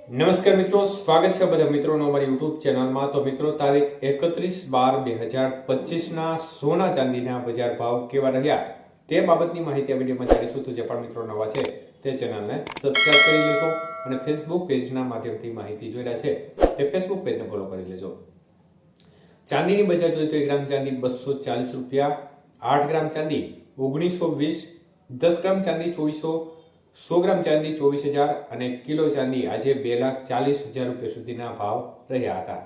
નમસ્કાર મિત્રો, સ્વાગત છે બધા મિત્રોનો અમારી યુટ્યુબ ચેનલમાં। તો મિત્રો, તારીખ 31/12/2025 ના સોના ચાંદીના બજાર ભાવ કેવા રહ્યા તે બાબતની માહિતી આ વિડીયોમાં જાણીશું। તો જે પણ મિત્રો નવા છે તે ચેનલને સબસ્ક્રાઇબ કરી લેજો અને ફેસબુક પેજના માધ્યમથી માહિતી જોઈ રહ્યા છે તે ફેસબુક પેજને ફોલો કરી લેજો। ચાંદીની બજાર જોઈએ તો 1 ગ્રામ ચાંદી 240 રૂપિયા, 8 ગ્રામ ચાંદી 1920, 10 ગ્રામ ચાંદી 2400, 100 ગ્રામ ચાંદી 24,000 અને કિલો ચાંદી આજે 2,40,000 રૂપિયા સુધીના ભાવ રહ્યા હતા।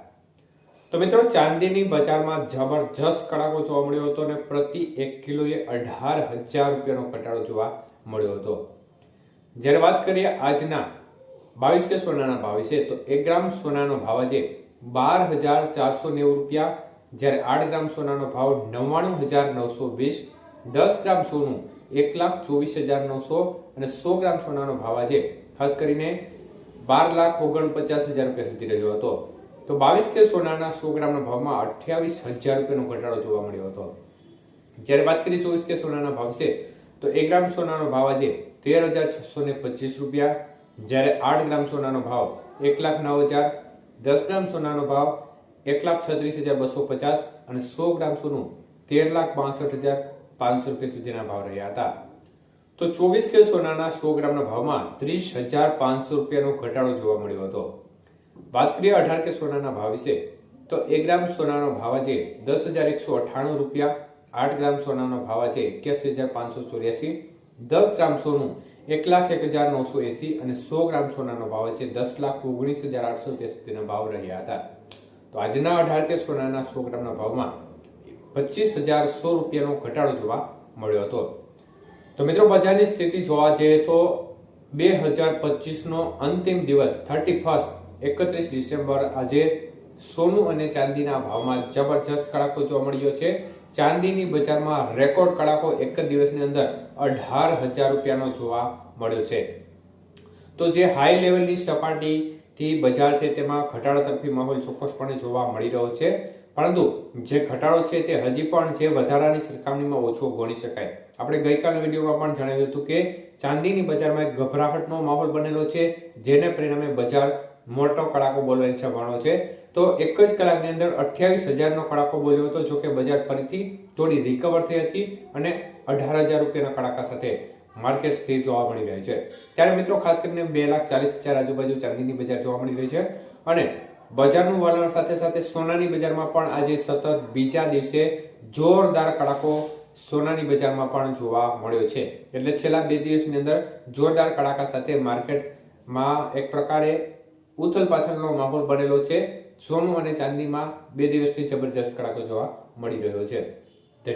તો મિત્રો, ચાંદીની બજારમાં જબરજસ્ત કડાકો જોવા મળ્યો હતો અને પ્રતિ 1 કિલોએ 18,000 રૂપિયાનો ઘટાડો જોવા મળ્યો હતો। જ્યારે વાત કરીએ આજના 22 કે સોનાના ભાવ વિશે, તો 1 ગ્રામ સોનાનો ભાવ આજે 12,490 રૂપિયા, જ્યારે 8 ગ્રામ સોનાનો ભાવ 99,920, 10 ગ્રામ સોનું 1,24,900 અને 100 ગ્રામ સોનાનો ભાવ આજે ખાસ કરીને 12,49,000 રૂપિયા સુધી રહ્યો હતો। તો 22 કે સોનાના 100 ગ્રામના ભાવમાં 28,000 રૂપિયાનો ઘટાડો જોવા મળ્યો હતો। જ્યારે વાત કરીએ 24 કે સોનાના ભાવ છે, તો 1 ગ્રામ સોનાનો ભાવ આજે 13,625 રૂપિયા, જ્યારે 8 ગ્રામ સોનાનો ભાવ 1,09,000, 10 ગ્રામ સોનાનો ભાવ 1,36,250 અને 100 ગ્રામ સોનું 13,62,500 રૂપિયા સુધીના ભાવ રહ્યા હતા। તો 24 કે સોનાના 100 ગ્રામના ભાવમાં 30,500 રૂપિયાનો ઘટાડો જોવા મળ્યો હતો। વાત કરીએ 18 કે સોનાના ભાવ વિશે, તો 1 ગ્રામ સોનાનો ભાવ આજે 10,198 રૂપિયા, 8 ગ્રામ સોનાનો ભાવ આજે 81,584, 10 ગ્રામ સોનું 1,01,980 અને 100 ગ્રામ સોનાનો ભાવ આજે 10,19,800 રૂપિયા સુધીના ભાવ રહ્યા હતા। તો આજના 18 કે સોનાના 100 ગ્રામના ભાવમાં 25,100 રૂપિયાનો ઘટાડો જોવા મળ્યો હતો। તો મિત્રો, બજારની સ્થિતિ જોવા જઈએ તો 2025 નો અંતિમ દિવસ 31 ડિસેમ્બર આજે સોનું અને ચાંદીના ભાવમાં જબરજસ્ત કડાકો જોવા મળ્યો છે। ચાંદીની બજારમાં રેકોર્ડ કડાકો એક જ દિવસની અંદર 18,000 રૂપિયાનો જોવા મળ્યો છે। તો જે હાઈ લેવલની સપાટીથી બજાર છે તેમાં ઘટાડા તરફી માહોલ ચોક્કસપણે જોવા મળી રહ્યો છે, પરંતુ જે ઘટાડો છે તે હજી પણ જે વધારાની સરખામણીમાં ઓછો ગણી શકાય। આપણે ગઈકાલના વિડીયોમાં પણ જણાવ્યું હતું કે ચાંદીની બજારમાં એક ગભરાટનો માહોલ બનેલો છે, જેને પરિણામે બજાર મોટો કડાકો બોલવાની સંભાવના છે। તો એક જ કલાકની અંદર 28,000નો કડાકો બોલ્યો હતો, જો કે બજાર ફરીથી થોડી રિકવર થઈ હતી અને 18,000 રૂપિયાના કડાકા સાથે માર્કેટ સ્થિર જોવા મળી રહી છે। ત્યારે મિત્રો, ખાસ કરીને 2,40,000 આજુબાજુ ચાંદીની બજાર જોવા મળી રહી છે અને બજારનું વલણ સાથે સાથે સોનાની બજારમાં પણ આજે સતત બીજા દિવસે જોરદાર કડાકો સોનાની બજારમાં પણ જોવા મળ્યો છે। એટલે છેલ્લા 2 દિવસની અંદર જોરદાર કડાકા સાથે માર્કેટમાં એક પ્રકારે ઉથલ પાથલનો માહોલ બનેલો છે। સોનું અને ચાંદીમાં 2 દિવસથી જબરજસ્ત કડાકો જોવા મળી રહ્યો છે।